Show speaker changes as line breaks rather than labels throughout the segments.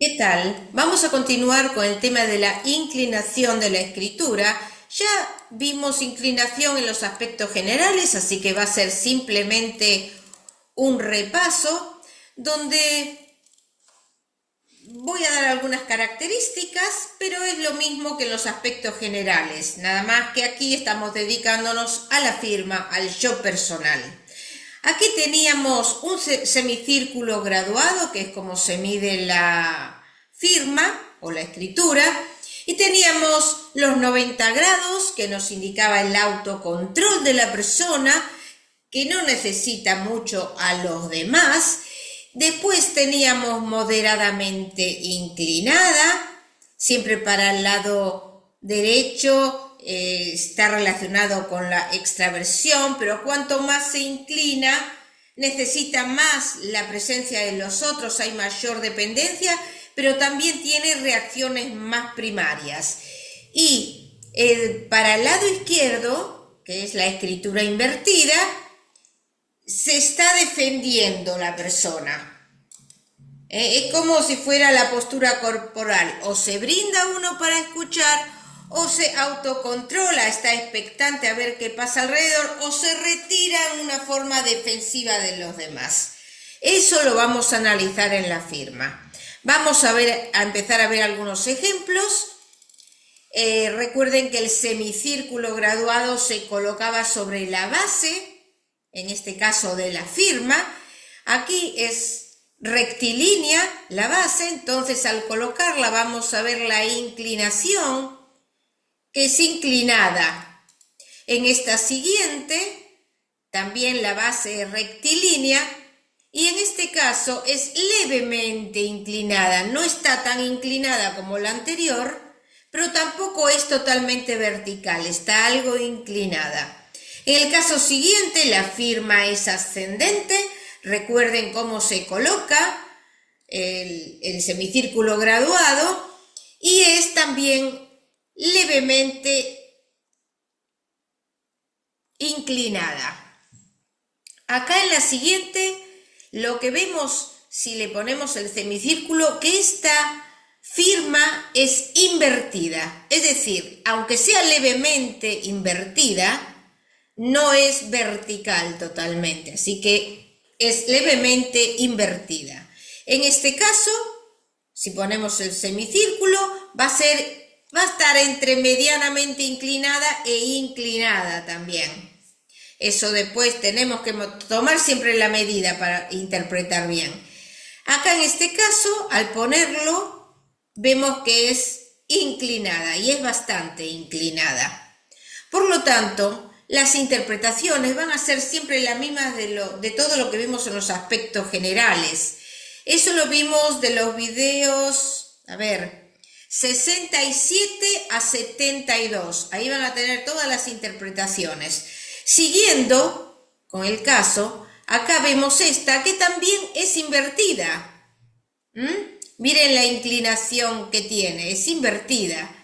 ¿Qué tal? Vamos a continuar con el tema de la inclinación de la escritura. Ya vimos inclinación en los aspectos generales, así que va a ser simplemente un repaso donde voy a dar algunas características, pero es lo mismo que en los aspectos generales, nada más que aquí estamos dedicándonos a la firma, al yo personal. Aquí teníamos un semicírculo graduado, que es como se mide la firma o la escritura, y teníamos los 90 grados, que nos indicaba el autocontrol de la persona, que no necesita mucho a los demás. Después teníamos moderadamente inclinada, siempre para el lado derecho, está relacionado con la extraversión, pero cuanto más se inclina, necesita más la presencia de los otros, hay mayor dependencia, pero también tiene reacciones más primarias. Y para el lado izquierdo, que es la escritura invertida, se está defendiendo la persona. Es como si fuera la postura corporal. O se brinda uno para escuchar, o se autocontrola, está expectante a ver qué pasa alrededor, o se retira en una forma defensiva de los demás. Eso lo vamos a analizar en la firma. Vamos a empezar a ver algunos ejemplos. Recuerden que el semicírculo graduado se colocaba sobre la base, en este caso de la firma. Aquí es rectilínea la base, entonces al colocarla vamos a ver la inclinación, que es inclinada. En esta siguiente también la base es rectilínea y en este caso es levemente inclinada, no está tan inclinada como la anterior, pero tampoco es totalmente vertical, está algo inclinada. En el caso siguiente, la firma es ascendente. Recuerden cómo se coloca el semicírculo graduado y es también levemente inclinada. Acá en la siguiente, lo que vemos si le ponemos el semicírculo, que esta firma es invertida. Es decir, aunque sea levemente invertida, no es vertical totalmente, así que es levemente invertida. En este caso, si ponemos el semicírculo, va a estar entre medianamente inclinada e inclinada también. Eso después tenemos que tomar siempre la medida para interpretar bien. Acá en este caso, al ponerlo, vemos que es inclinada y es bastante inclinada. Por lo tanto, las interpretaciones van a ser siempre las mismas de todo lo que vimos en los aspectos generales. Eso lo vimos de los videos, 67 a 72. Ahí van a tener todas las interpretaciones. Siguiendo con el caso, acá vemos esta que también es invertida. Miren la inclinación que tiene, es invertida.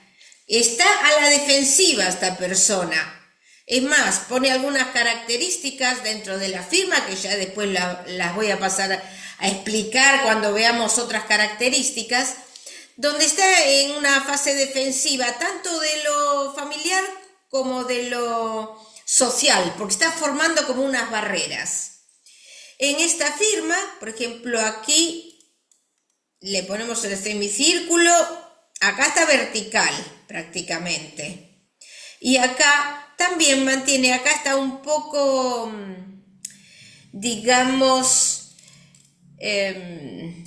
Está a la defensiva esta persona. Es más, pone algunas características dentro de la firma que ya después las voy a pasar a explicar cuando veamos otras características, donde está en una fase defensiva tanto de lo familiar como de lo social, porque está formando como unas barreras. En esta firma, por ejemplo, aquí le ponemos el semicírculo, acá está vertical prácticamente. Y acá también mantiene, acá está un poco, digamos,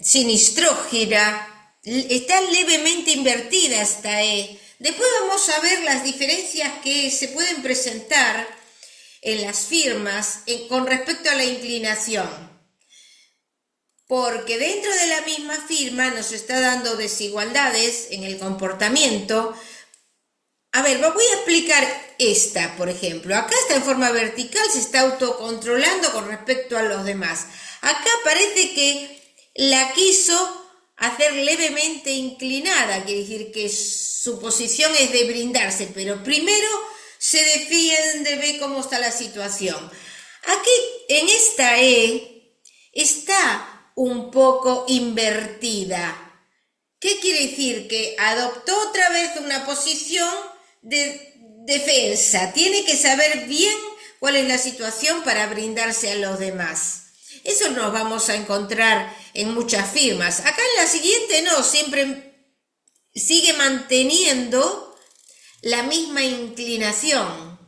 sinistrógira, está levemente invertida esta E. Después vamos a ver las diferencias que se pueden presentar en las firmas con respecto a la inclinación. Porque dentro de la misma firma nos está dando desigualdades en el comportamiento. Voy a explicar esta, por ejemplo. Acá está en forma vertical, se está autocontrolando con respecto a los demás. Acá parece que la quiso hacer levemente inclinada, quiere decir que su posición es de brindarse, pero primero se defiende, ve cómo está la situación. Aquí en esta E está un poco invertida. ¿Qué quiere decir? Que adoptó otra vez una posición de defensa. Tiene que saber bien cuál es la situación para brindarse a los demás. Eso nos vamos a encontrar en muchas firmas. Acá en la siguiente no, siempre sigue manteniendo la misma inclinación.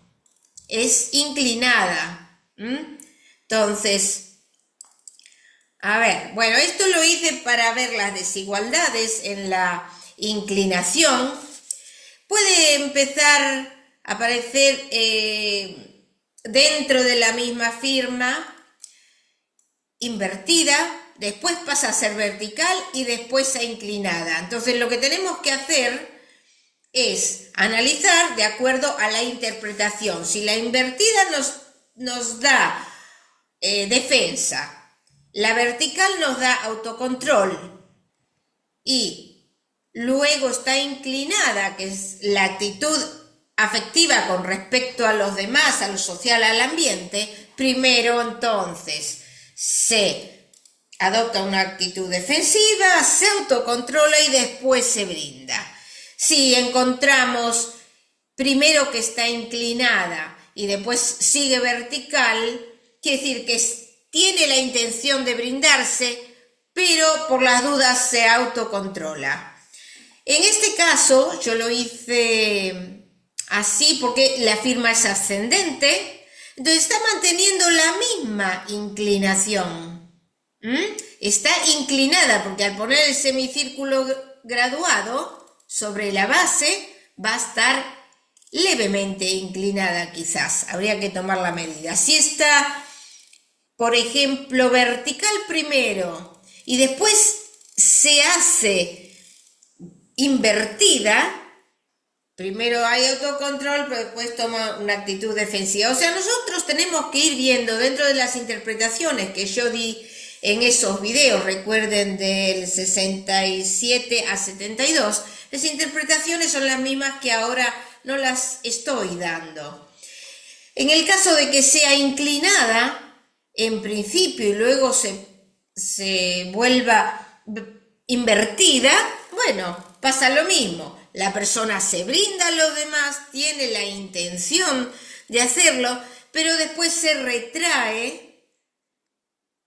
Es inclinada. Entonces, a ver, bueno, esto lo hice para ver las desigualdades en la inclinación. Puede empezar a aparecer dentro de la misma firma invertida, después pasa a ser vertical y después a inclinada. Entonces lo que tenemos que hacer es analizar de acuerdo a la interpretación. Si la invertida nos da defensa, la vertical nos da autocontrol y luego está inclinada, que es la actitud afectiva con respecto a los demás, a lo social, al ambiente, primero entonces se adopta una actitud defensiva, se autocontrola y después se brinda. Si encontramos primero que está inclinada y después sigue vertical, quiere decir que tiene la intención de brindarse, pero por las dudas se autocontrola. En este caso yo lo hice así porque la firma es ascendente, entonces está manteniendo la misma inclinación. Está inclinada porque al poner el semicírculo graduado sobre la base va a estar levemente inclinada quizás, habría que tomar la medida. Si está, por ejemplo, vertical primero y después se hace invertida, primero hay autocontrol, pero después toma una actitud defensiva. O sea, nosotros tenemos que ir viendo dentro de las interpretaciones que yo di en esos videos, recuerden del 67 a 72, las interpretaciones son las mismas que ahora no las estoy dando. En el caso de que sea inclinada, en principio, y luego se vuelva invertida, bueno, pasa lo mismo. La persona se brinda a los demás, tiene la intención de hacerlo, pero después se retrae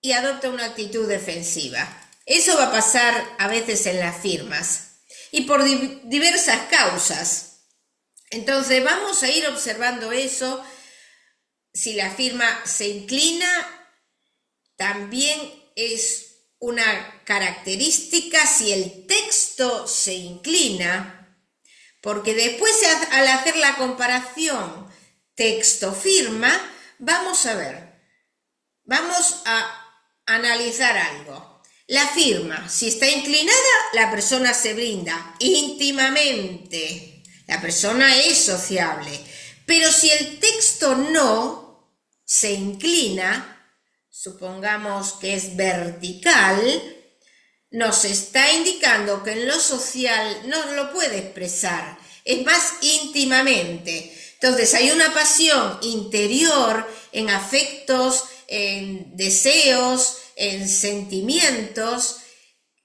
y adopta una actitud defensiva. Eso va a pasar a veces en las firmas y por diversas causas. Entonces vamos a ir observando eso. Si la firma se inclina, también es una característica si el texto se inclina, porque después al hacer la comparación texto-firma, vamos a analizar algo. La firma, si está inclinada, la persona se brinda íntimamente, la persona es sociable, pero si el texto no se inclina, supongamos que es vertical, nos está indicando que en lo social no lo puede expresar, es más íntimamente. Entonces hay una pasión interior en afectos, en deseos, en sentimientos,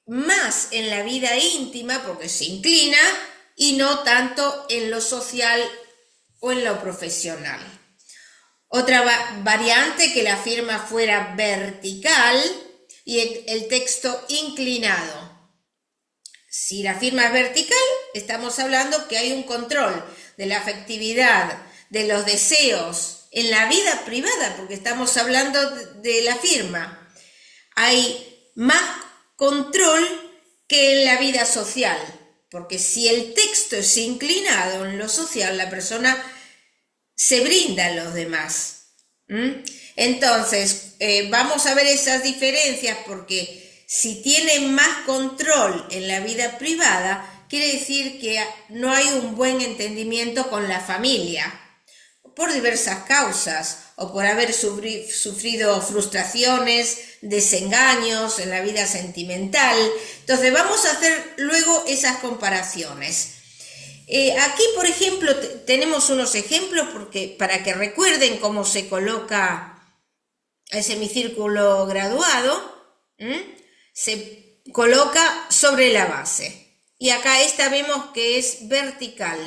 más en la vida íntima porque se inclina y no tanto en lo social o en lo profesional. Otra variante, que la firma fuera vertical y el texto inclinado. Si la firma es vertical, estamos hablando que hay un control de la afectividad, de los deseos en la vida privada, porque estamos hablando de la firma. Hay más control que en la vida social, porque si el texto es inclinado en lo social, la persona se brinda a los demás. Entonces, vamos a ver esas diferencias, porque si tiene más control en la vida privada, quiere decir que no hay un buen entendimiento con la familia, por diversas causas, o por haber sufrido frustraciones, desengaños en la vida sentimental. Entonces vamos a hacer luego esas comparaciones. Aquí, por ejemplo, tenemos unos ejemplos para que recuerden cómo se coloca el semicírculo graduado. Se coloca sobre la base. Y acá esta vemos que es vertical,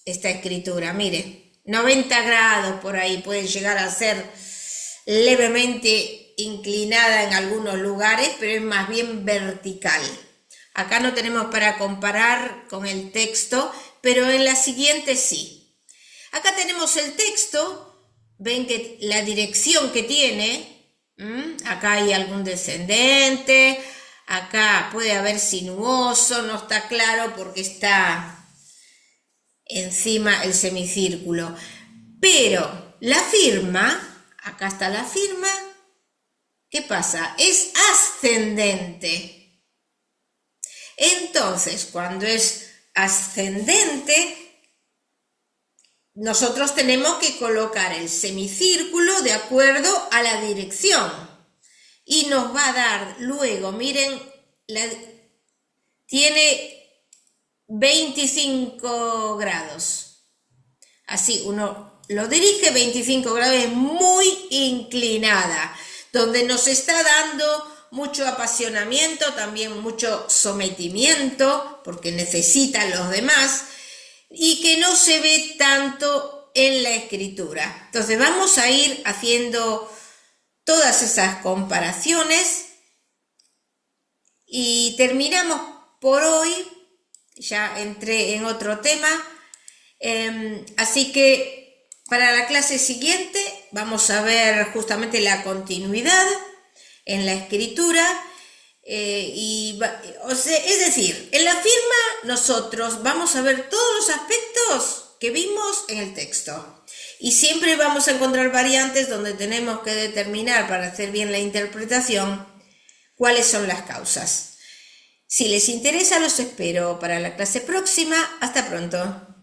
esta escritura, mire, 90 grados por ahí, puede llegar a ser levemente inclinada en algunos lugares, pero es más bien vertical. Acá no tenemos para comparar con el texto, pero en la siguiente sí. Acá tenemos el texto, ven que la dirección que tiene, acá hay algún descendente, acá puede haber sinuoso, no está claro porque está encima el semicírculo. Pero la firma, acá está la firma, ¿qué pasa? Es ascendente. Entonces, cuando es ascendente, nosotros tenemos que colocar el semicírculo de acuerdo a la dirección. Y nos va a dar luego, miren, tiene 25 grados. Así uno lo dirige, 25 grados, es muy inclinada, donde nos está dando mucho apasionamiento, también mucho sometimiento, porque necesita a los demás, y que no se ve tanto en la escritura. Entonces vamos a ir haciendo todas esas comparaciones y terminamos por hoy. Ya entré en otro tema, así que para la clase siguiente vamos a ver justamente la continuidad en la escritura, es decir, en la firma nosotros vamos a ver todos los aspectos que vimos en el texto y siempre vamos a encontrar variantes donde tenemos que determinar para hacer bien la interpretación cuáles son las causas. Si les interesa, los espero para la clase próxima. Hasta pronto.